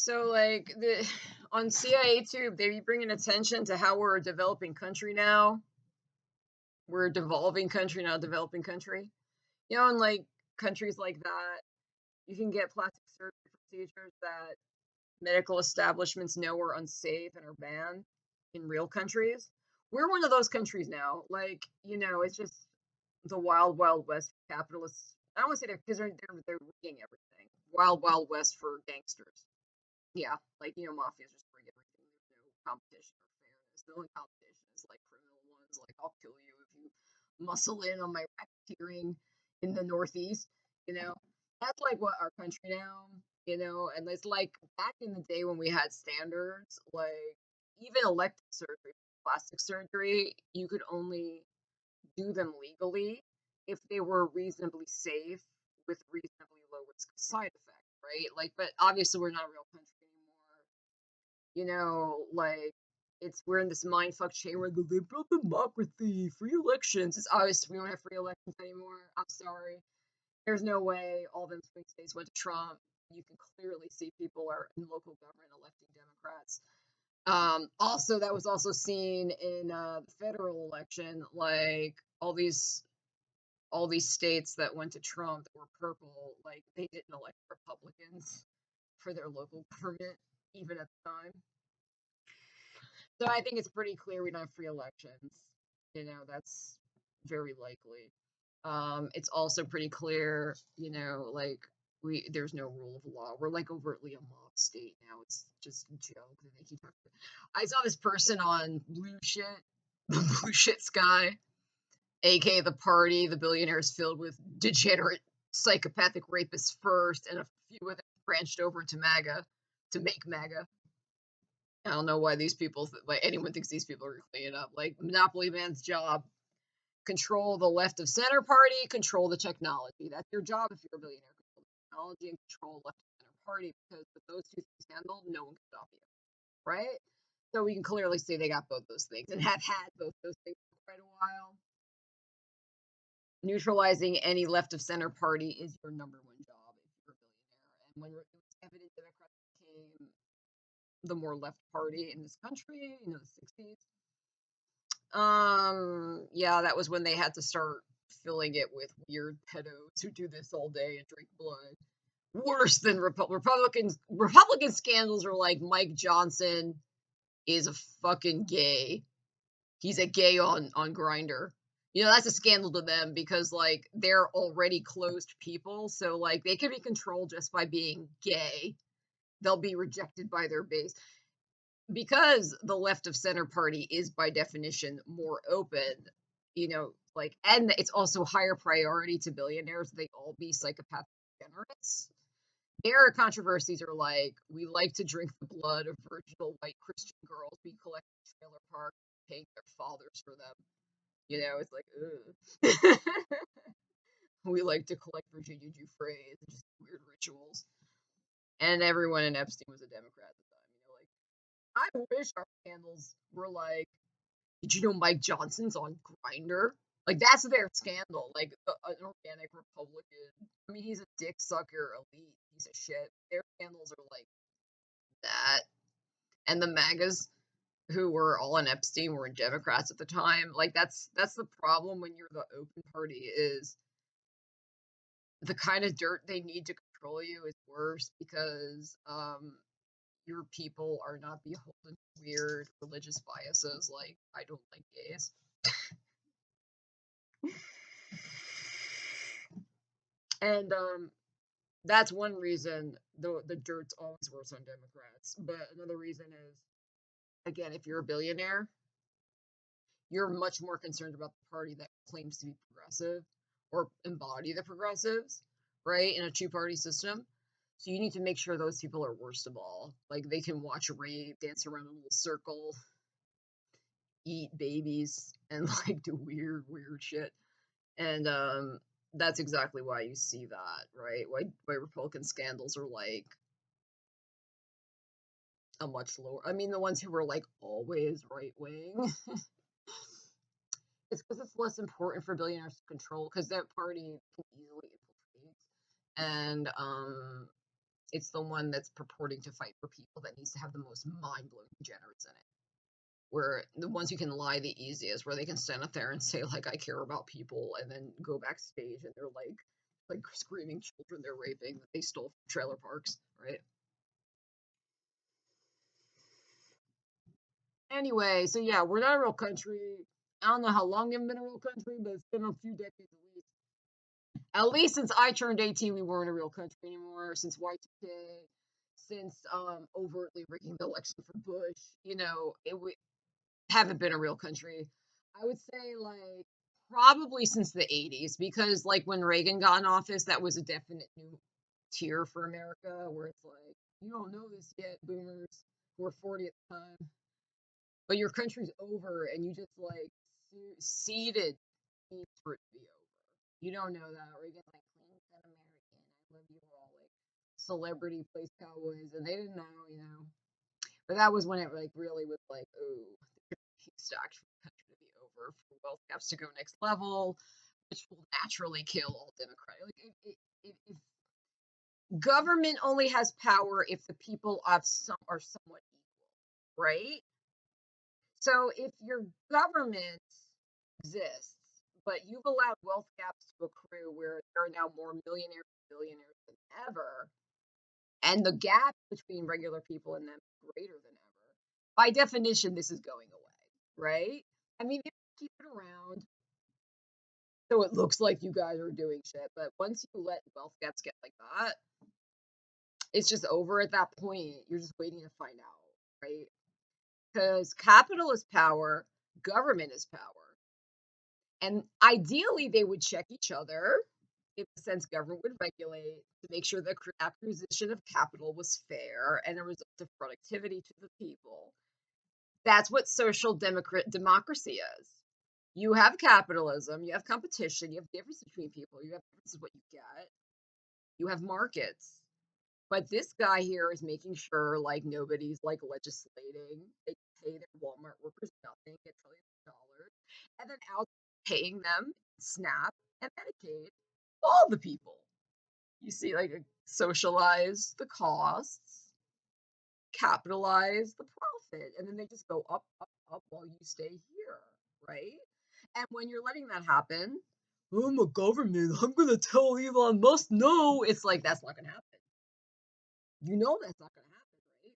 So like the on CIA Tube, they be bringing attention to how we're a developing country now. We're a devolving country, not a developing country. In like countries like that, you can get plastic surgery procedures that medical establishments know are unsafe and are banned in real countries. We're one of those countries now. It's just the wild, wild west for capitalists. I don't want to say that because they're rigging everything. Wild, wild west for gangsters. Yeah, mafia's just bring everything. There's no competition or fairness. The only competition is like criminal ones. Like I'll kill you if you muscle in on my racketeering in the Northeast. You know, that's like what our country now. And it's like back in the day when we had standards, like even elective surgery, plastic surgery, you could only do them legally if they were reasonably safe with reasonably low risk of side effect, right? Like, but obviously we're not a real country anymore. We're in this mindfuck chain where the liberal democracy, free elections. It's obvious we don't have free elections anymore. I'm sorry. There's no way all them swing states went to Trump. You can clearly see people are in local government electing Democrats. Also, that was also seen in the federal election, like all these states that went to Trump that were purple, like they didn't elect Republicans for their local government, even at the time. So I think it's pretty clear we don't have free elections. That's very likely. It's also pretty clear, there's no rule of law. We're like overtly a mob state now. It's just a joke that they keep talking about. I saw this person on Blue Shit, the Blue Shit Sky, aka the party the billionaires filled with degenerate psychopathic rapists first, and a few of them branched over to MAGA to make MAGA. I don't know why anyone thinks these people are cleaning up. Like Monopoly Man's job: control the left of center party, control the technology. That's your job if you're a billionaire. Control the technology and control left of center party, because with those two things handled, no one can stop you, right? So we can clearly see they got both those things and have had both those things for quite a while. Neutralizing any left of center party is your number one job if you're a billionaire. And when it was evident Democrats became the more left party in this country, the 60s, yeah, that was when they had to start filling it with weird pedos who do this all day and drink blood. Worse than Republicans. Republican scandals are like Mike Johnson is a fucking gay. He's a gay on Grindr. That's a scandal to them because like they're already closed people, so like they can be controlled just by being gay. They'll be rejected by their base. Because the left of center party is by definition more open, and it's also higher priority to billionaires, they all be psychopathic degenerates. Their controversies are like, we like to drink the blood of virginal white Christian girls we collect in trailer park, paying their fathers for them. It's like, ugh. We like to collect Virginia Giuffres and just weird rituals. And everyone in Epstein was a Democrat at the time. I wish our scandals were like, did you know Mike Johnson's on Grindr? Like, that's their scandal. Like, an organic Republican. I mean, he's a dick sucker elite piece of shit. Their scandals are like that. And the MAGAs who were all in Epstein were Democrats at the time. Like, that's the problem when you're the open party, is the kind of dirt they need to control you is worse because your people are not beholden to weird religious biases like, I don't like gays. And that's one reason the dirt's always worse on Democrats. But another reason is, again, if you're a billionaire, you're much more concerned about the party that claims to be progressive or embody the progressives, right, in a two-party system. So you need to make sure those people are worst of all. Like, they can watch a rave, dance around in a little circle, eat babies, and like do weird, weird shit. And that's exactly why you see that, right? Why Republican scandals are like a much lower. I mean, the ones who were like always right wing. It's because it's less important for billionaires to control, because that party can easily infiltrate, and It's the one that's purporting to fight for people that needs to have the most mind-blowing degenerates in it. Where the ones you can lie the easiest, where they can stand up there and say, like, I care about people, and then go backstage and they're like screaming children they're raping that they stole from trailer parks, right? Anyway, so yeah, we're not a real country. I don't know how long we've been a real country, but it's been a few decades at least. At least since I turned 18, we weren't a real country anymore. Since Y2K, since overtly rigging the election for Bush, we haven't been a real country. I would say like probably since the 80s, because like when Reagan got in office, that was a definite new tier for America, where it's like, you don't know this yet, boomers who were 40 at the time. But your country's over, and you just like seeded for it to be over. You don't know that. Reagan's like, Clinton American. I love you all. Like celebrity place cowboys, and they didn't know. But that was when it like really was like, oh, stacked for the country to be over, for wealth gaps to go next level, which will naturally kill all Democratic. Like if government only has power if the people are somewhat equal, right? So if your government exists, but you've allowed wealth gaps to accrue where there are now more millionaires and billionaires than ever, and the gap between regular people and them is greater than ever, by definition, this is going away, right? I mean, you keep it around so it looks like you guys are doing shit, but once you let wealth gaps get like that, it's just over at that point. You're just waiting to find out, right? Because capital is power, government is power. And ideally, they would check each other. In the sense, government would regulate to make sure the acquisition of capital was fair and a result of productivity to the people. That's what social democracy is. You have capitalism, you have competition, you have difference between people, you have differences what you get, you have markets. But this guy here is making sure like nobody's like legislating. They pay their Walmart workers nothing, get trillions of dollars, and then out paying them SNAP and Medicaid, all the people. You see, like socialize the costs, capitalize the profit, and then they just go up, up, up while you stay here, right? And when you're letting that happen, I'm a government, I'm gonna tell Elon Musk no. It's like that's not gonna happen. You know that's not gonna happen,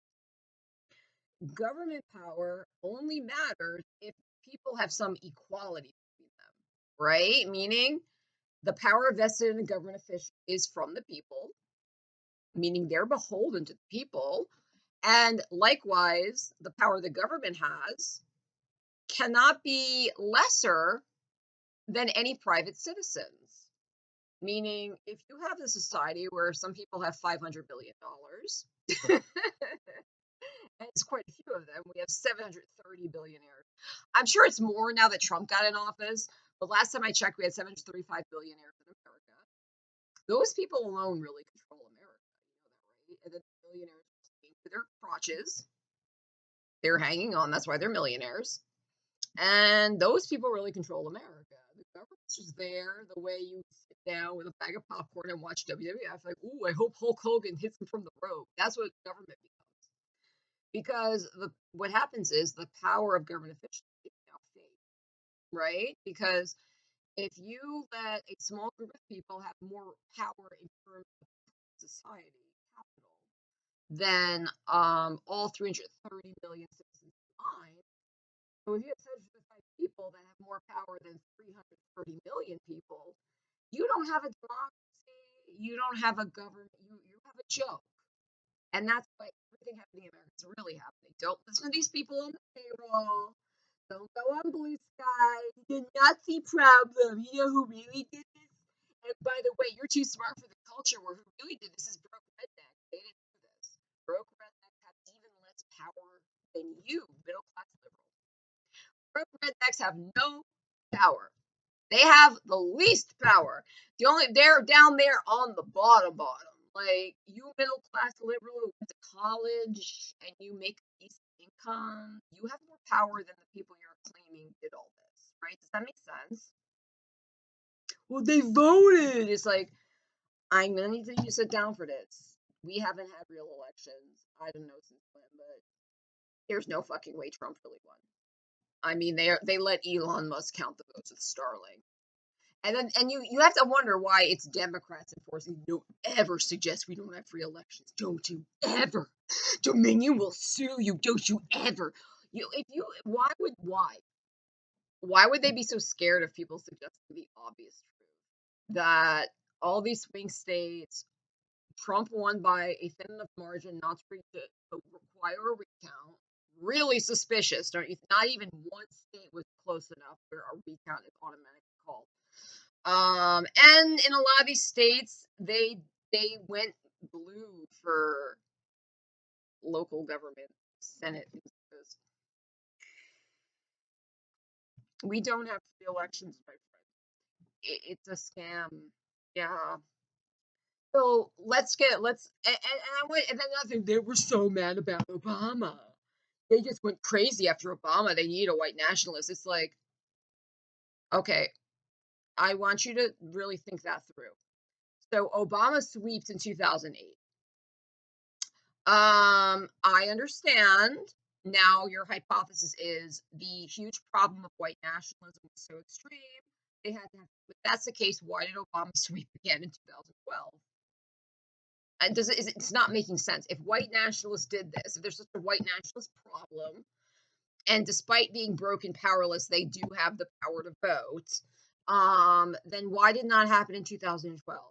right? Government power only matters if people have some equality between them, right? Meaning the power vested in a government official is from the people, meaning they're beholden to the people. And likewise, the power the government has cannot be lesser than any private citizens. Meaning, if you have a society where some people have $500 billion, and it's quite a few of them, we have 730 billionaires. I'm sure it's more now that Trump got in office, but last time I checked, we had 735 billionaires in America. Those people alone really control America. You know that, right? And then the billionaires are to their crotches. They're hanging on. That's why they're millionaires. And those people really control America. The government's just there the way you sit down with a bag of popcorn and watch WWF. Like, ooh, I hope Hulk Hogan hits him from the rope. That's what government becomes. Because what happens is the power of government officials is now fake, right? Because if you let a small group of people have more power in terms of society, capital, than all 330 million citizens combined, so if you have 705 people that have more power than 330 million people, you don't have a democracy, you don't have a government, you have a joke. And that's why everything happening in America is really happening. Don't listen to these people on the payroll. Don't go on Blue Sky. The Nazi problem. You know who really did this? And by the way, you're too smart for the culture where who really did this is broke redneck. They didn't do this. Broke rednecks have even less power than you, middle class liberal. Broke rednecks have no power. They have the least power. They're down there on the bottom. Like you middle class liberal who went to college and you make a decent income, you have more power than the people you're claiming did all this, right? Does that make sense? Well, they voted. It's like I'm gonna need you to sit down for this. we haven't had real elections. I don't know since when, but there's no fucking way Trump really won. I mean, they let Elon Musk count the votes with Starlink. And you have to wonder why it's Democrats enforcing. Don't ever suggest we don't have free elections. Don't you ever. Dominion will sue you. Don't you ever. Why would they be so scared of people suggesting the obvious truth that all these swing states, Trump won by a thin enough margin not to require a recount? Really suspicious, don't you? Not even one state was close enough where a recount is automatically called. And in a lot of these states, they went blue for local government, Senate. We don't have free elections, my friend. It's a scam. Yeah. So and then another thing, they were so mad about Obama. They just went crazy after Obama. They need a white nationalist. It's like, okay, I want you to really think that through. So Obama sweeps in 2008. I understand. Now your hypothesis is the huge problem of white nationalism was so extreme. They had to have, if that's the case, why did Obama sweep again in 2012? And it's not making sense. If white nationalists did this, if there's such a white nationalist problem, and despite being broke and powerless, they do have the power to vote, then why did not happen in 2012?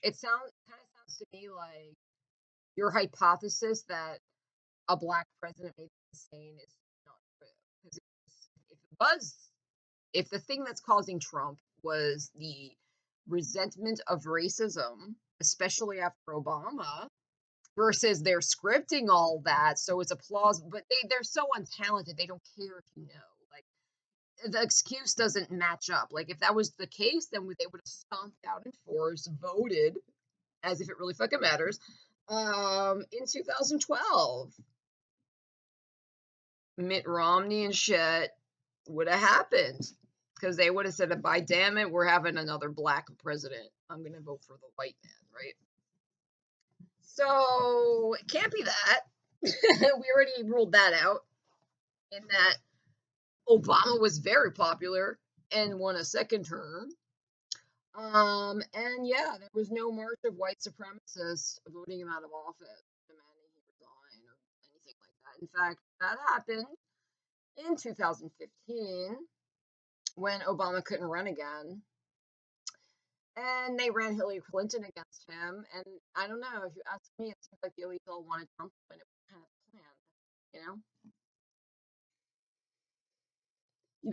It kind of sounds to me like your hypothesis that a black president may be insane is not true. Because if the thing that's causing Trump was the resentment of racism, especially after Obama, versus they're scripting all that, so it's applause, but they're so untalented, they don't care if you know. Like, the excuse doesn't match up. Like, if that was the case, then they would have stomped out in force, voted, as if it really fucking matters, in 2012. Mitt Romney and shit would have happened because they would have said, by damn it, we're having another black president. I'm going to vote for the white man, right? So it can't be that. We already ruled that out in that Obama was very popular and won a second term. And yeah, there was no march of white supremacists voting him out of office, demanding he resign or anything like that. In fact, that happened in 2015 when Obama couldn't run again. And they ran Hillary Clinton against him. And I don't know, if you ask me, it seems like the elite all wanted Trump to win. It was kind of planned, you know?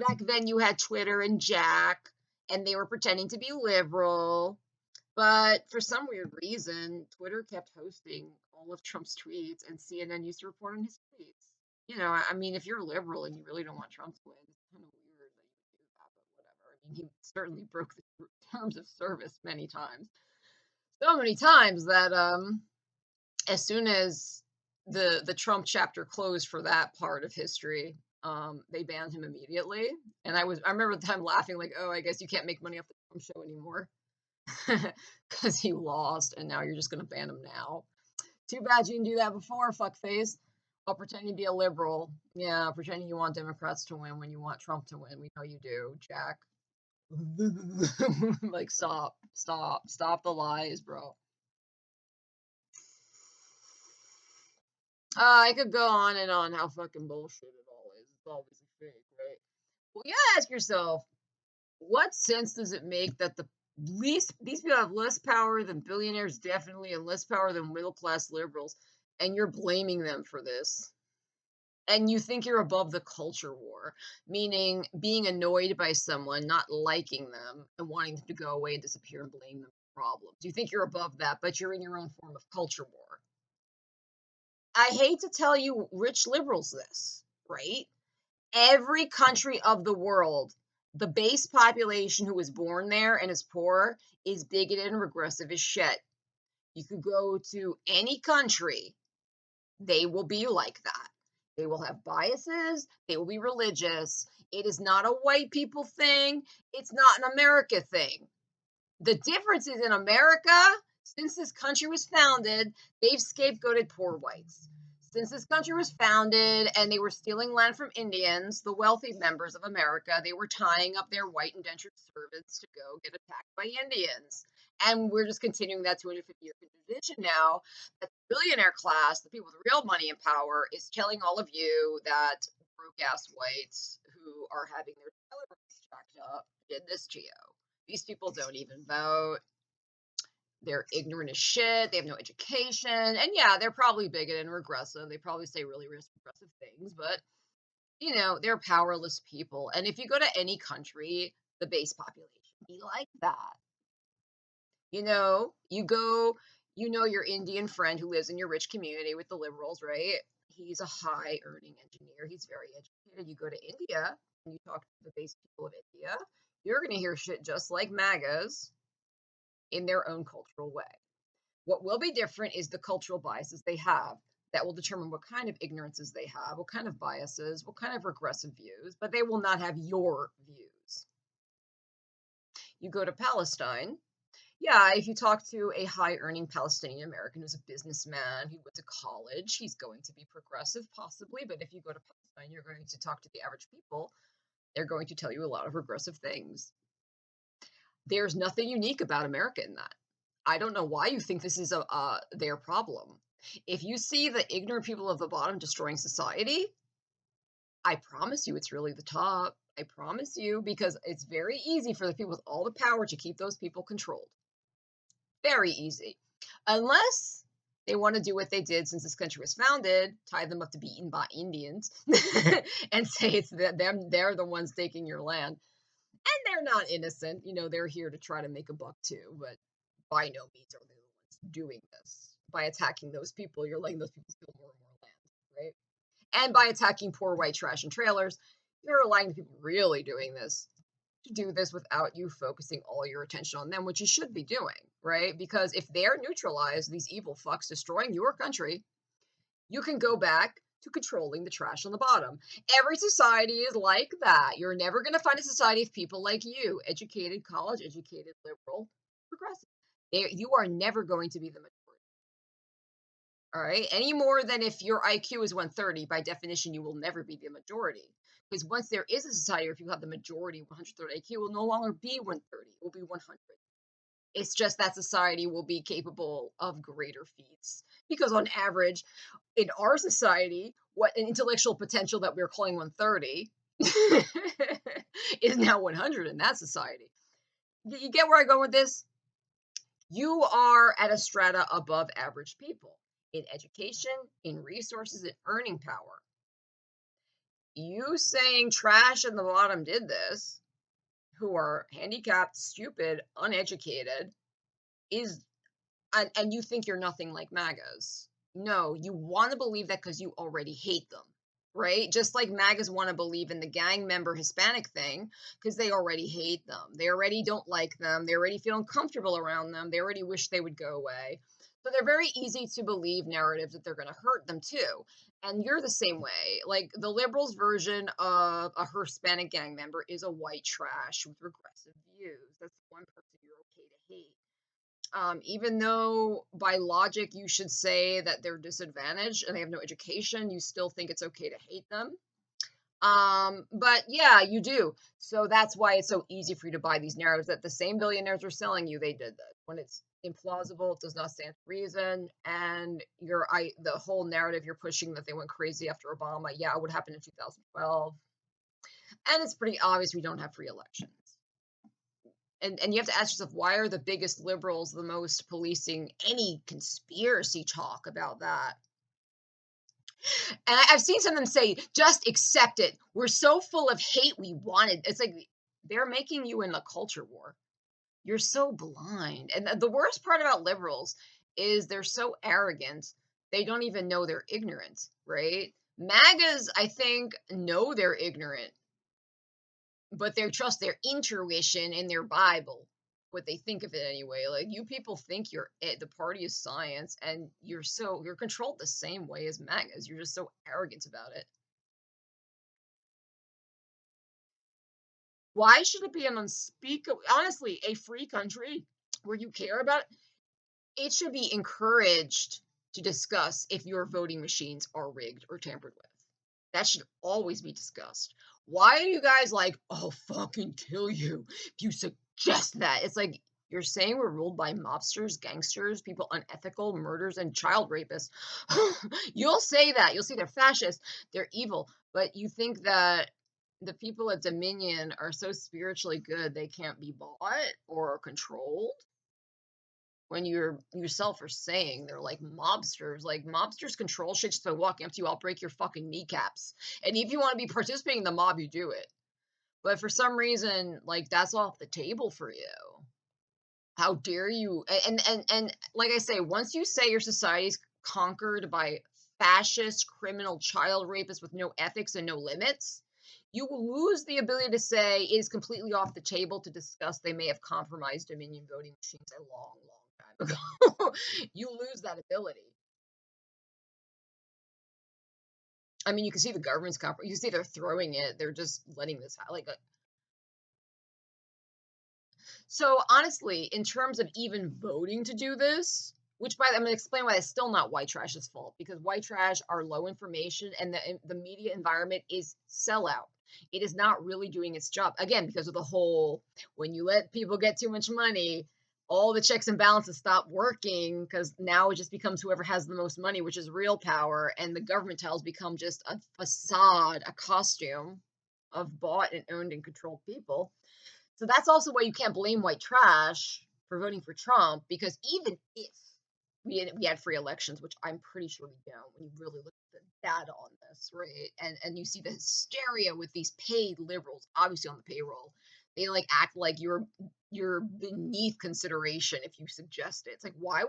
Back then you had Twitter and Jack, and they were pretending to be liberal. But for some weird reason, Twitter kept hosting all of Trump's tweets, and CNN used to report on his tweets. You know, I mean, if you're liberal and you really don't want Trump to win, it's kind of weird that you would do that, but whatever. I mean, he certainly broke the terms of service many times. So many times that as soon as the Trump chapter closed for that part of history, they banned him immediately. And I remember the time laughing like, oh, I guess you can't make money off the Trump show anymore because he lost, and now you're just gonna ban him now. Too bad you didn't do that before, fuckface. While pretending to be a liberal. Yeah, pretending you want Democrats to win when you want Trump to win. We know you do, Jack. Like, stop the lies, bro. I could go on and on how fucking bullshit it all is. It's obviously fake, right? Well, you gotta ask yourself, what sense does it make that these people have less power than billionaires, definitely, and less power than middle class liberals, and you're blaming them for this? And you think you're above the culture war, meaning being annoyed by someone, not liking them, and wanting them to go away and disappear and blame them for problems. You think you're above that, but you're in your own form of culture war. I hate to tell you rich liberals this, right? Every country of the world, the base population who was born there and is poor is bigoted and regressive as shit. You could go to any country, they will be like that. They will have biases, they will be religious. It is not a white people thing, it's not an America thing. The difference is in America, Since this country was founded, they've scapegoated poor whites. Since this country was founded and they were stealing land from Indians, the wealthy members of America, they were tying up their white indentured servants to go get attacked by Indians. And we're just continuing that 250-year tradition now that the billionaire class, the people with real money and power, is telling all of you that broke ass whites who are having their salaries jacked up did this to you. These people don't even vote. They're ignorant as shit. They have no education. And yeah, they're probably bigoted and regressive. They probably say really regressive things, but they're powerless people. And if you go to any country, the base population be like that. You go, your Indian friend who lives in your rich community with the liberals, right? He's a high earning engineer. He's very educated. You go to India and you talk to the base people of India, you're going to hear shit just like magas in their own cultural way. What will be different is the cultural biases they have that will determine what kind of ignorances they have, what kind of biases, what kind of regressive views, but they will not have your views. You go to Palestine. Yeah, if you talk to a high earning Palestinian American who's a businessman who went to college, he's going to be progressive, possibly. But if you go to Palestine, you're going to talk to the average people, they're going to tell you a lot of regressive things. There's nothing unique about America in that. I don't know why you think this is their problem. If you see the ignorant people of the bottom destroying society, I promise you it's really the top. I promise you, because it's very easy for the people with all the power to keep those people controlled. Very easy. Unless they want to do what they did since this country was founded, tie them up to be eaten by Indians, and say it's them, they're the ones taking your land. And they're not innocent. They're here to try to make a buck too, but by no means are they the ones doing this. By attacking those people, you're letting those people steal more and more land, right? And by attacking poor white trash and trailers, you're allowing the people really doing this to do this without you focusing all your attention on them, which you should be doing, right? Because if they're neutralized, these evil fucks destroying your country, you can go back to controlling the trash on the bottom. Every society is like that. You're never going to find a society of people like you, educated, college educated, liberal, progressive. You are never going to be the majority. All right. Any more than if your IQ is 130, by definition, you will never be the majority. Because once there is a society where people have the majority 130 IQ, it will no longer be 130, it will be 100. It's just that society will be capable of greater feats. Because on average, in our society, what an intellectual potential that we're calling 130 is now 100 in that society. You get where I go with this? You are at a strata above average people in education, in resources, in earning power. You saying trash in the bottom did this, who are handicapped, stupid, uneducated, is and you think you're nothing like magas. No, you want to believe that because you already hate them, right? Just like magas want to believe in the gang member Hispanic thing because they already hate them. They already don't like them. They already feel uncomfortable around them. They already wish they would go away. So they're very easy to believe narratives that they're going to hurt them too. And you're the same way. Like the liberals' version of a Hispanic gang member is a white trash with regressive views. That's one person you're okay to hate. Even though by logic you should say that they're disadvantaged and they have no education, you still think it's okay to hate them. But yeah, you do. So that's why it's so easy for you to buy these narratives that the same billionaires are selling you, they did that. When it's implausible, it does not stand to reason, and the whole narrative you're pushing that they went crazy after Obama, yeah, it would happen in 2012. And it's pretty obvious we don't have free elections. And you have to ask yourself, why are the biggest liberals the most policing any conspiracy talk about that? And I've seen some of them say, just accept it. We're so full of hate, we want it. It's like they're making you in a culture war. You're so blind. And the worst part about liberals is they're so arrogant, they don't even know they're ignorant, right? MAGAs, I think, know they're ignorant, but they trust their intuition in their Bible, what they think of it anyway. Like you people think the party is science, and you're controlled the same way as magas. You're just so arrogant about it. Why should it be an unspeakable, honestly, a free country where you care about It should be encouraged to discuss if your voting machines are rigged or tampered with. That should always be discussed. Why are you guys like, "I'll fucking kill you if you suggest that?" It's like, you're saying we're ruled by mobsters, gangsters, people unethical, murders, and child rapists. You'll say that. You'll say they're fascist, they're evil, but you think that the people at Dominion are so spiritually good they can't be bought or controlled? When you're yourself are saying they're like mobsters control shit just by walking up to you, I'll break your fucking kneecaps. And if you want to be participating in the mob, you do it. But for some reason, like that's off the table for you. How dare you? And like I say, once you say your society's conquered by fascist, criminal child rapists with no ethics and no limits, you will lose the ability to say it is completely off the table to discuss they may have compromised Dominion voting machines a long, long time ago. You lose that ability. I mean, you can see the government's you can see they're throwing it. They're just letting this like so honestly, in terms of even voting to do this, which by I'm gonna explain why it's still not white trash's fault because white trash are low information and the media environment is sellout. It is not really doing its job again because of the whole when you let people get too much money, all the checks and balances stop working because now it just becomes whoever has the most money, which is real power, and the government titles become just a facade, a costume of bought and owned and controlled people. So that's also why you can't blame white trash for voting for Trump because even if we had free elections, which I'm pretty sure we don't, when you really look at the data on this, right? And you see the hysteria with these paid liberals, obviously on the payroll, they like act like you're beneath consideration if you suggest it. It's like why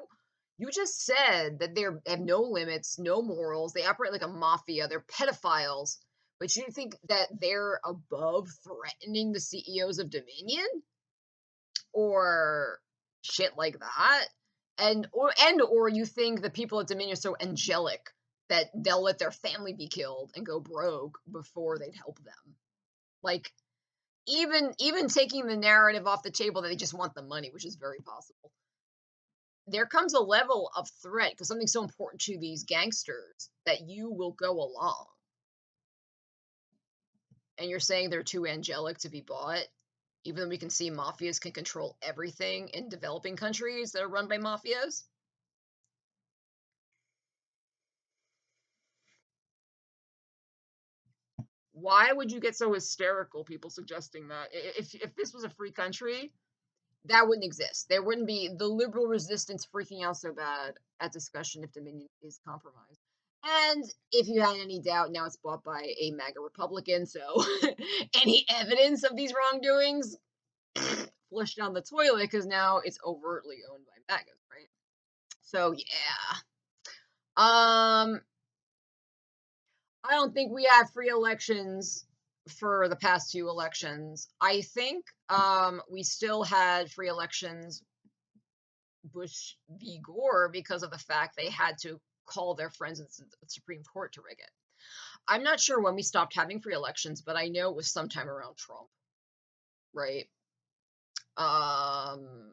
you just said that they have no limits, no morals. They operate like a mafia. They're pedophiles. But you think that they're above threatening the CEOs of Dominion or shit like that? And or you think the people at Dominion are so angelic that they'll let their family be killed and go broke before they'd help them. Like even taking the narrative off the table that they just want the money, which is very possible. There comes a level of threat because something's so important to these gangsters that you will go along. And you're saying they're too angelic to be bought, even though we can see mafias can control everything in developing countries that are run by mafias? Why would you get so hysterical, people suggesting that? If this was a free country, that wouldn't exist. There wouldn't be the liberal resistance freaking out so bad at discussion if Dominion is compromised. And if you had any doubt, now it's bought by a MAGA Republican, so any evidence of these wrongdoings flushed down the toilet because now it's overtly owned by MAGAs, right? So yeah. Um, I don't think we had free elections for the past two elections. I think we still had free elections Bush v. Gore because of the fact they had to call their friends in the Supreme Court to rig it. I'm not sure when we stopped having free elections, but I know it was sometime around Trump, right? Um,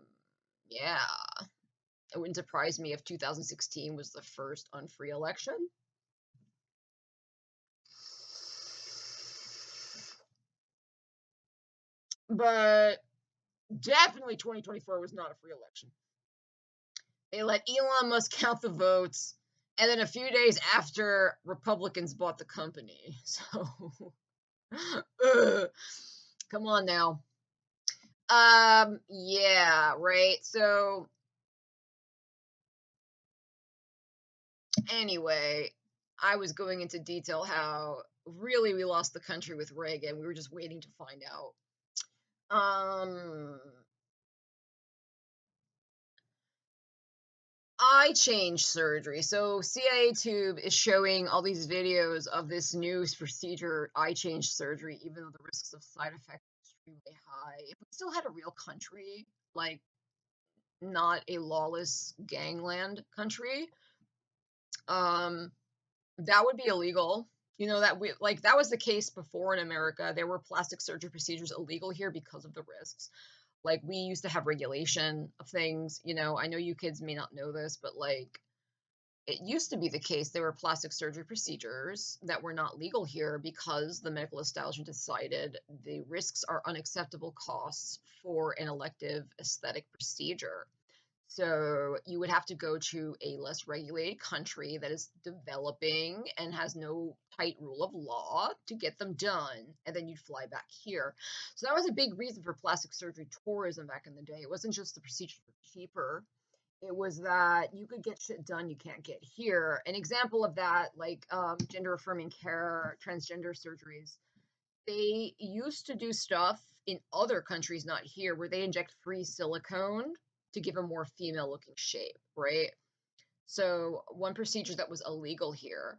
yeah. It wouldn't surprise me if 2016 was the first unfree election. But definitely 2024 was not a free election. They let Elon Musk count the votes, and then a few days after, Republicans bought the company. So, come on now. Yeah, right. So, anyway, I was going into detail how really we lost the country with Reagan. We were just waiting to find out. Um, eye change surgery. So CIA Tube is showing all these videos of this new procedure, eye change surgery, even though the risks of side effects are extremely high. If we still had a real country, like not a lawless gangland country, um, that would be illegal. You know that we like that was the case before in America. There were plastic surgery procedures illegal here because of the risks. Like, we used to have regulation of things, you know. I know you kids may not know this, but like, it used to be the case there were plastic surgery procedures that were not legal here because the medical establishment decided the risks are unacceptable costs for an elective aesthetic procedure. So you would have to go to a less regulated country that is developing and has no tight rule of law to get them done, and then you'd fly back here. So that was a big reason for plastic surgery tourism back in the day. It wasn't just the procedures were cheaper, it was that you could get shit done you can't get here. An example of that, like gender affirming care, transgender surgeries, they used to do stuff in other countries, not here, where they inject free silicone to give a more female looking shape, right? So, one procedure that was illegal here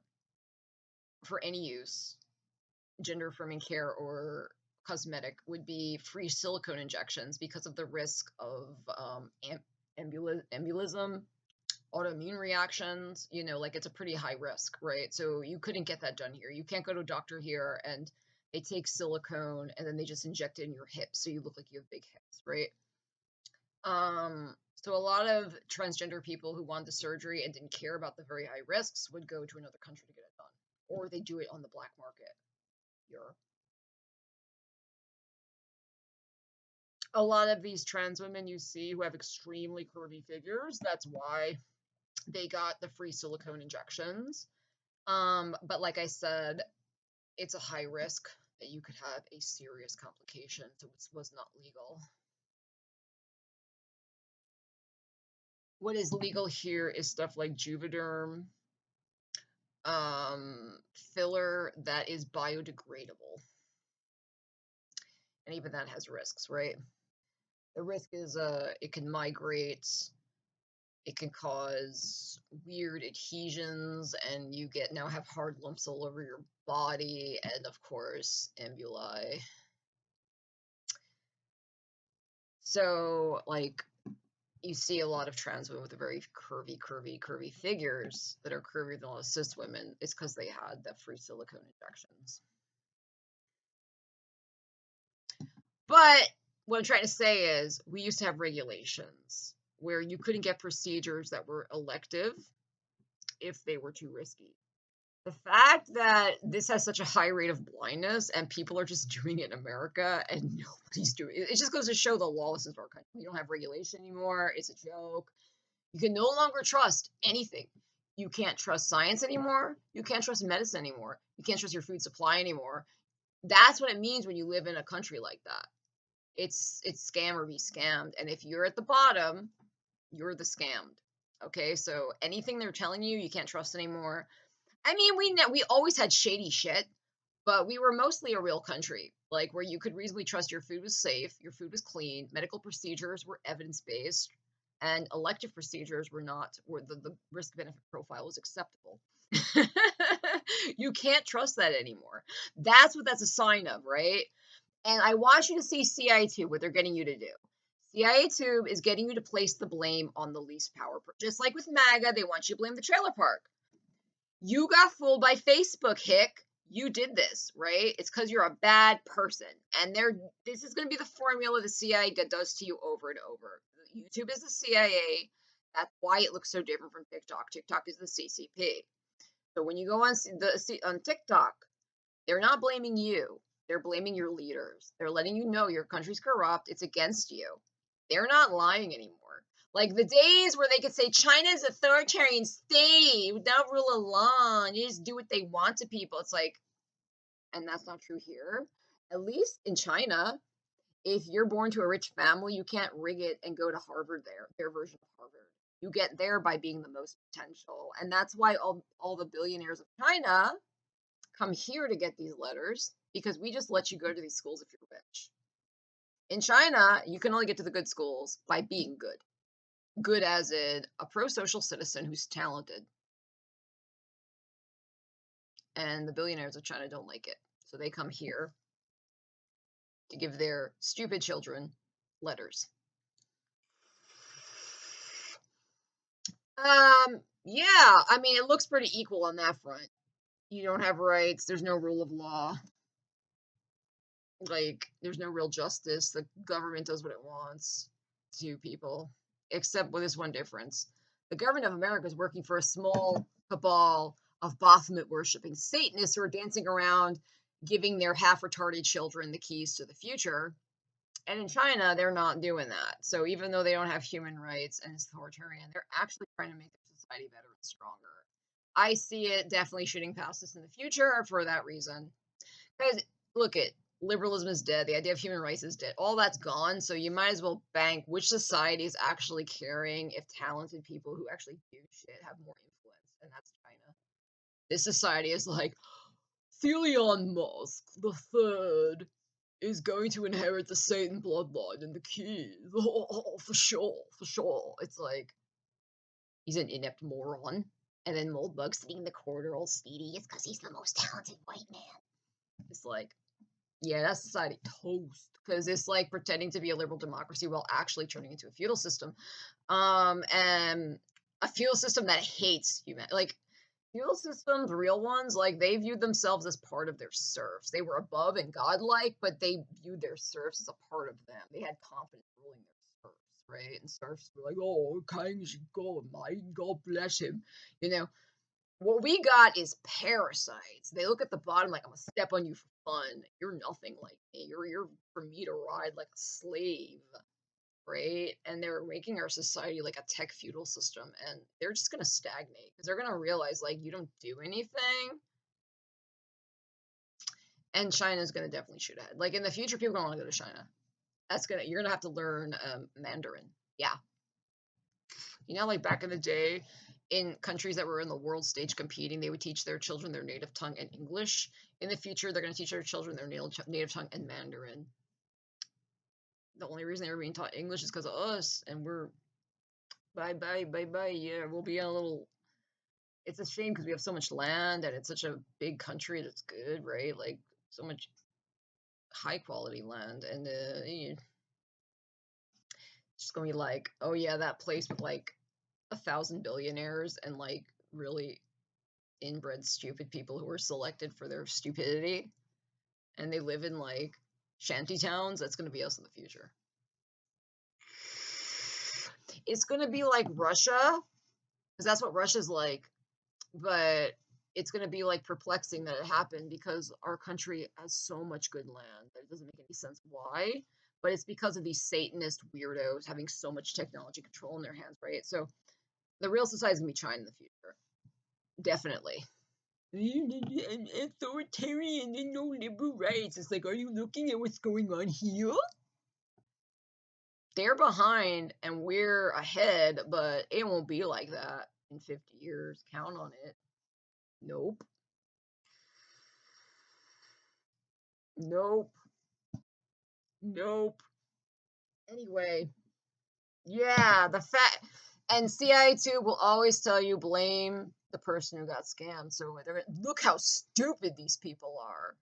for any use, gender affirming care or cosmetic, would be free silicone injections because of the risk of embolism, autoimmune reactions. You know, like, it's a pretty high risk, right? So you couldn't get that done here. You can't go to a doctor here and they take silicone and then they just inject it in your hips so you look like you have big hips, right? So a lot of transgender people who wanted the surgery and didn't care about the very high risks would go to another country to get it done, or they do it on the black market here. A lot of these trans women you see who have extremely curvy figures, that's why they got the free silicone injections. But like I said, it's a high risk that you could have a serious complication, so it was not legal. What is legal here is stuff like Juvederm, filler that is biodegradable, and even that has risks, right? The risk is it can migrate, it can cause weird adhesions, and you get now have hard lumps all over your body, and of course emboli. So like, you see a lot of trans women with very curvy figures that are curvier than a lot of cis women. It's because they had the free silicone injections. But what I'm trying to say is, we used to have regulations where you couldn't get procedures that were elective if they were too risky. The fact that this has such a high rate of blindness and people are just doing it in America and nobody's doing it, it just goes to show the lawlessness of our country. We don't have regulation anymore. It's a joke. You can no longer trust anything. You can't trust science anymore. You can't trust medicine anymore. You can't trust your food supply anymore. That's what it means when you live in a country like that. It's scam or be scammed. And if you're at the bottom, you're the scammed. Okay, so anything they're telling you, you can't trust anymore. I mean, we always had shady shit, but we were mostly a real country, like, where you could reasonably trust your food was safe, your food was clean, medical procedures were evidence based, and elective procedures were not, where the risk benefit profile was acceptable. You can't trust that anymore. That's what that's a sign of, right? And I want you to see CIA Tube, what they're getting you to do. CIA Tube is getting you to place the blame on the least power. Just like with MAGA, they want you to blame the trailer park. You got fooled by Facebook, hick. You did this, right? It's because you're a bad person. And this is going to be the formula the CIA does to you over and over. YouTube is the CIA. That's why it looks so different from TikTok. TikTok is the CCP. So when you go on TikTok, they're not blaming you. They're blaming your leaders. They're letting you know your country's corrupt. It's against you. They're not lying anymore. Like, the days where they could say China's an authoritarian state without rule of law and you just do what they want to people. It's like, and that's not true here. At least in China, if you're born to a rich family, you can't rig it and go to Harvard there, their version of Harvard. You get there by being the most potential. And that's why all the billionaires of China come here to get these letters, because we just let you go to these schools if you're rich. In China, you can only get to the good schools by being good. Good as in a pro-social citizen who's talented. And the billionaires of China don't like it. So they come here to give their stupid children letters. Yeah, I mean, it looks pretty equal on that front. You don't have rights, there's no rule of law. Like, there's no real justice. The government does what it wants to people, except with this one difference. The government of America is working for a small cabal of Baphomet worshipping Satanists who are dancing around giving their half retarded children the keys to the future. And in China, they're not doing that. So even though they don't have human rights and it's authoritarian, they're actually trying to make their society better and stronger. I see it definitely shooting past us in the future for that reason. Guys, look at liberalism is dead. The idea of human rights is dead. All that's gone. So you might as well bank which society is actually caring if talented people who actually do shit have more influence, and that's China. This society is like Elon Musk the third is going to inherit the Satan bloodline and the keys. Oh, for sure, for sure. It's like he's an inept moron. And then Moldbug sitting in the corner, all speedy. It's because he's the most talented white man. It's like, yeah, that's society toast because it's like pretending to be a liberal democracy while actually turning into a feudal system. And a feudal system that hates humanity. Like feudal systems, real ones, like they viewed themselves as part of their serfs. They were above and godlike, but they viewed their serfs as a part of them. They had confidence ruling their serfs, right? And serfs were like, "Oh, king is God, my God bless him," you know. What we got is parasites. They look at the bottom like I'm gonna step on you for fun. You're nothing like me. You're for me to ride like a slave, right? And they're making our society like a tech feudal system, and they're just gonna stagnate because they're gonna realize like you don't do anything, and China's gonna definitely shoot ahead. Like in the future, people are gonna want to go to China. You're gonna have to learn Mandarin. Yeah, you know, like back in the day, in countries that were in the world stage competing, they would teach their children their native tongue and English. In the future, they're going to teach their children their native tongue and Mandarin. The only reason they were being taught English is because of us, and we're bye bye bye bye. Yeah, we'll be in a little. It's a shame because we have so much land and it's such a big country that's good, right? Like so much high quality land, and it's just gonna be like, oh yeah, that place with like 1,000 billionaires and like really inbred stupid people who are selected for their stupidity and they live in like shanty towns. That's going to be us in the future. It's going to be like Russia because that's what Russia's like, but it's going to be like perplexing that it happened because our country has so much good land that it doesn't make any sense why, but it's because of these Satanist weirdos having so much technology control in their hands, right? So the real society is going to be China in the future, definitely. Authoritarian and no liberal rights. It's like, are you looking at what's going on here? They're behind and we're ahead, but it won't be like that in 50 years. Count on it. Nope. Nope. Nope. Anyway, yeah, the fact and CIA too will always tell you blame the person who got scammed. So look how stupid these people are.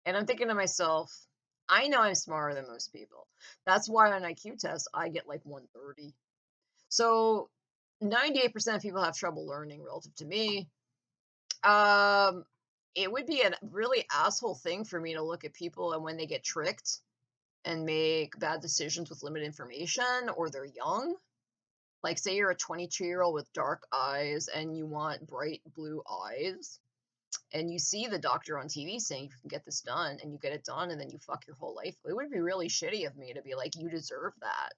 And I'm thinking to myself, I know I'm smarter than most people. That's why on IQ tests I get like 130. So 98% of people have trouble learning relative to me. Um, it would be a really asshole thing for me to look at people and when they get tricked and make bad decisions with limited information or they're young. Like say you're a 22-year-old with dark eyes and you want bright blue eyes and you see the doctor on TV saying you can get this done and you get it done and then you fuck your whole life. It would be really shitty of me to be like, you deserve that.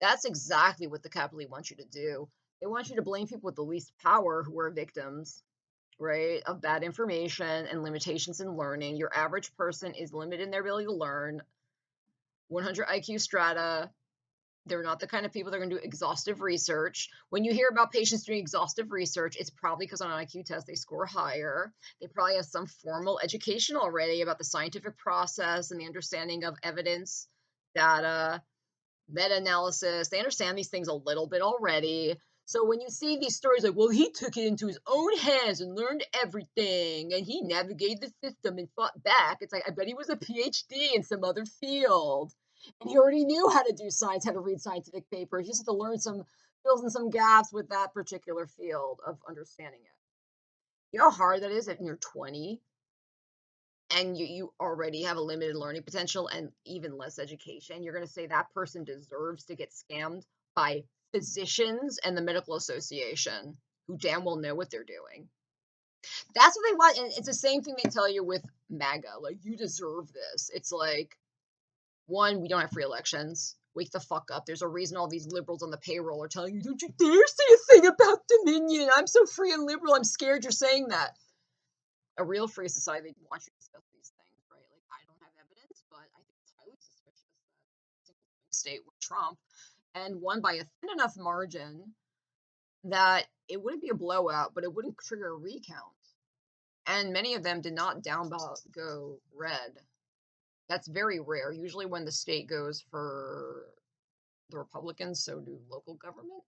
That's exactly what the capital elite wants you to do. They want you to blame people with the least power who are victims, right, of bad information and limitations in learning. Your average person is limited in their ability to learn. 100 IQ strata. They're not the kind of people that are going to do exhaustive research. When you hear about patients doing exhaustive research, it's probably because on an IQ test they score higher. They probably have some formal education already about the scientific process and the understanding of evidence, data, meta-analysis. They understand these things a little bit already. So when you see these stories like, well, he took it into his own hands and learned everything, and he navigated the system and fought back, it's like, I bet he was a PhD in some other field. And he already knew how to do science, how to read scientific papers. He just had to learn fills in some gaps with that particular field of understanding it. You know how hard that is if you're 20? and you already have a limited learning potential and even less education, you're going to say that person deserves to get scammed by physicians and the medical association who damn well know what they're doing. That's what they want. And it's the same thing they tell you with MAGA. Like, you deserve this. It's like, one, we don't have free elections. Wake the fuck up. There's a reason all these liberals on the payroll are telling you, don't you dare say a thing about Dominion. I'm so free and liberal. I'm scared you're saying that. A real free society, they want you to discuss these things, right? Like, I don't have evidence, but I think it's highly suspicious that a state with Trump and won by a thin enough margin that it wouldn't be a blowout, but it wouldn't trigger a recount. And many of them did not down ballot go red. That's very rare. Usually when the state goes for the Republicans, so do local government.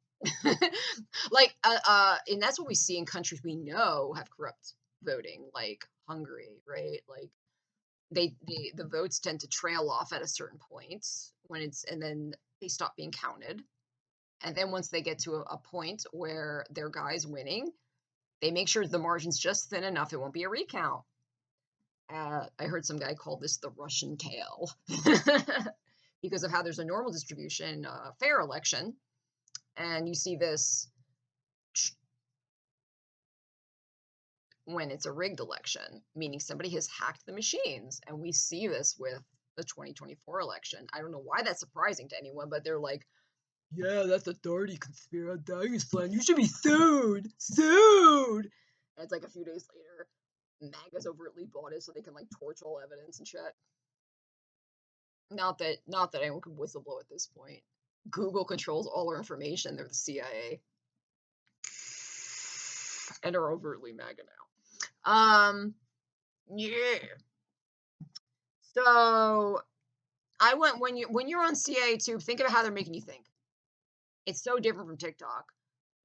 Like, and that's what we see in countries we know have corrupt voting, like Hungary, right? Like, the votes tend to trail off at a certain point and then they stop being counted. And then once they get to a point where their guy's winning, they make sure the margin's just thin enough it won't be a recount. I heard some guy call this the Russian tail because of how there's a normal distribution, fair election, and you see this when it's a rigged election, meaning somebody has hacked the machines, and we see this with the 2024 election. I don't know why that's surprising to anyone, but they're like, yeah, that's authority conspiracy. You should be sued. Sued. And it's like a few days later, MAGA's overtly bought it so they can like torch all evidence and shit. Not that anyone can whistleblow at this point. Google controls all our information. They're the CIA. And are overtly MAGA now. Yeah. So I went when you're on CIA too, think about how they're making you think. It's so different from TikTok.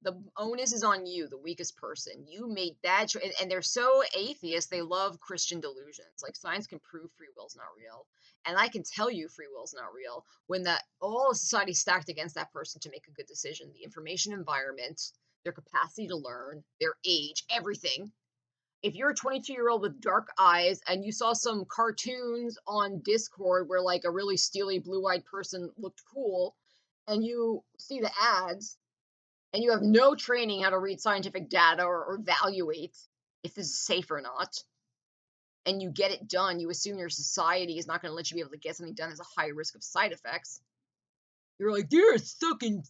The onus is on you, the weakest person. You made that choice, and they're so atheist. They love Christian delusions. Like, science can prove free will's not real, and I can tell you free will's not real when all of society stacked against that person to make a good decision. The information environment, their capacity to learn, their age, everything. If you're a 22-year-old with dark eyes and you saw some cartoons on Discord where like a really steely blue-eyed person looked cool, and you see the ads and you have no training how to read scientific data or evaluate if this is safe or not, and you get it done, you assume your society is not going to let you be able to get something done as a high risk of side effects. You're like, you're a fucking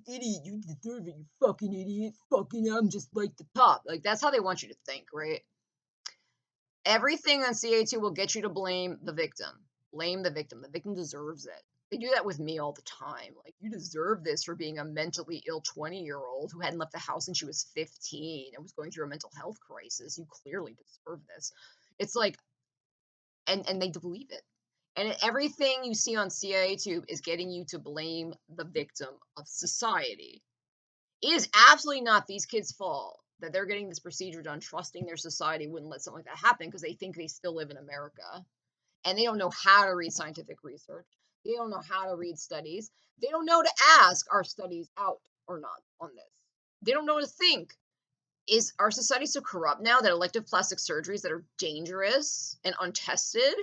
idiot. You deserve it, you fucking idiot. Fucking, I'm just like the top. Like, that's how they want you to think, right? Everything on CA2 will get you to blame the victim. Blame the victim. The victim deserves it. They do that with me all the time. Like, you deserve this for being a mentally ill 20-year-old who hadn't left the house since she was 15 and was going through a mental health crisis. You clearly deserve this. It's like, and they believe it. And everything you see on CIA2 is getting you to blame the victim of society. It is absolutely not these kids' fault that they're getting this procedure done, trusting their society wouldn't let something like that happen because they think they still live in America. And they don't know how to read scientific research. They don't know how to read studies. They don't know to ask, are studies out or not on this? They don't know to think. Is our society so corrupt now that elective plastic surgeries that are dangerous and untested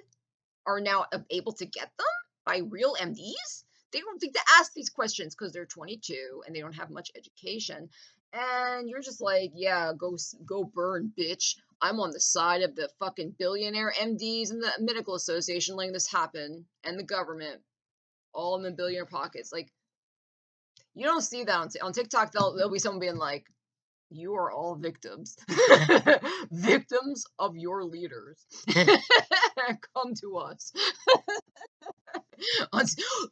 are now able to get them by real MDs? They don't think to ask these questions because they're 22 and they don't have much education. And you're just like, yeah, go burn, bitch. I'm on the side of the fucking billionaire MDs and the medical association letting this happen, and the government, all in the billionaire pockets. Like, you don't see that on TikTok. There'll be someone being like, you are all victims. Victims of your leaders. Come to us.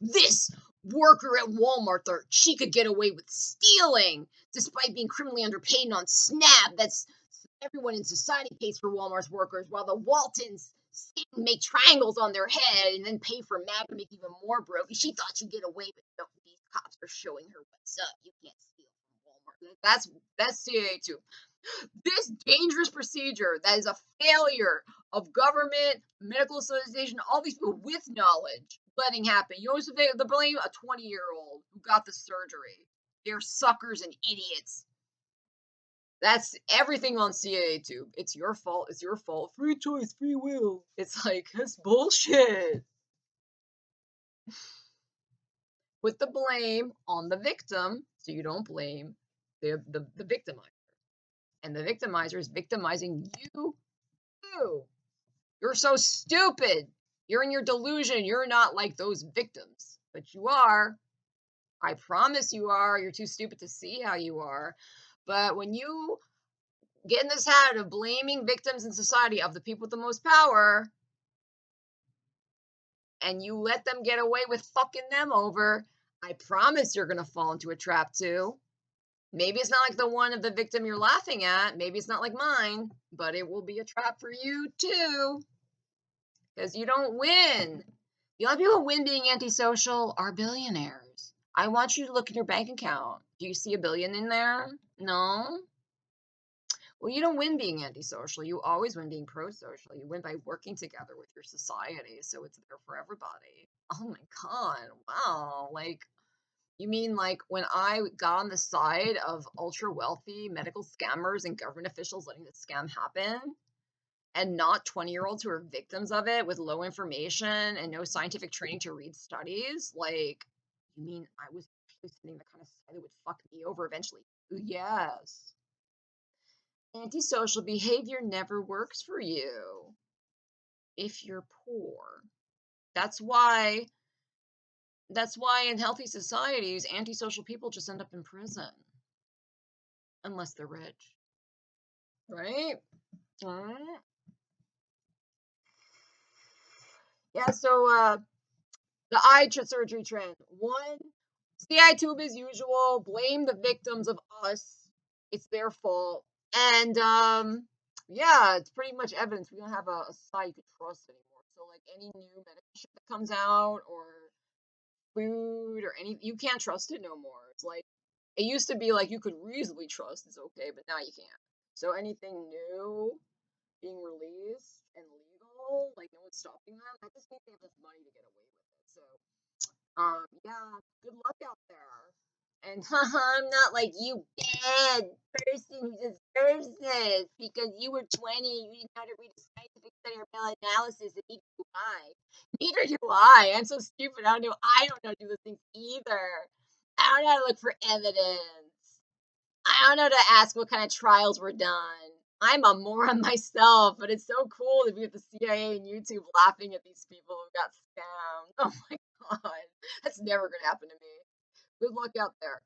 This worker at Walmart thought she could get away with stealing despite being criminally underpaid and on SNAP. That's everyone in society pays for Walmart's workers, while the Waltons sit and make triangles on their head and then pay for MAP to make even more broke. She thought she'd get away with it. These cops are showing her what's up. You can't steal from Walmart. That's CIA too. This dangerous procedure that is a failure of government, medical association, all these people with knowledge letting happen. You know what's the blame? A 20-year-old who got the surgery. They're suckers and idiots. That's everything on CIA Tube. It's your fault. It's your fault. Free choice, free will. It's like, that's bullshit. Put the blame on the victim so you don't blame the victimizer. And the victimizer is victimizing you too. You're so stupid. You're in your delusion. You're not like those victims, but you are. I promise you are. You're too stupid to see how you are. But when you get in this habit of blaming victims in society of the people with the most power, and you let them get away with fucking them over, I promise you're gonna fall into a trap too. Maybe it's not like the one of the victim you're laughing at. Maybe it's not like mine, but it will be a trap for you too. Because you don't win. The only people who win being antisocial are billionaires. I want you to look in your bank account. Do you see a billion in there? No? Well, you don't win being antisocial. You always win being pro-social. You win by working together with your society, so it's there for everybody. Oh my God. Wow. Like, you mean like when I got on the side of ultra wealthy medical scammers and government officials letting this scam happen, and not 20-year-olds who are victims of it with low information and no scientific training to read studies? Like, you mean I was actually sitting the kind of side that would fuck me over eventually? Yes. Antisocial behavior never works for you if you're poor. That's why that's why in healthy societies, antisocial people just end up in prison unless they're rich. Right? Right. Yeah, so the eye surgery trend. One, CI tube as usual, blame the victims of us. It's their fault. And yeah, it's pretty much evidence we don't have a site you can trust anymore. So like any new medical shit that comes out or food or any you can't trust it no more. It's like it used to be like you could reasonably trust it's okay, but now you can't. So anything new being released and legal, like no one's stopping them. I just think they have enough money to get away with it. So yeah, good luck out there. And I'm not like you bad person who deserves this because you were 20 and you didn't know how to read a scientific study or meta-analysis, and neither do I. Neither do I. I'm so stupid. I don't know how to do those things either. I don't know how to look for evidence. I don't know how to ask what kind of trials were done. I'm a moron myself, but it's so cool to be with the CIA and YouTube laughing at these people who got scammed. Oh my God. That's never going to happen to me. Good luck out there.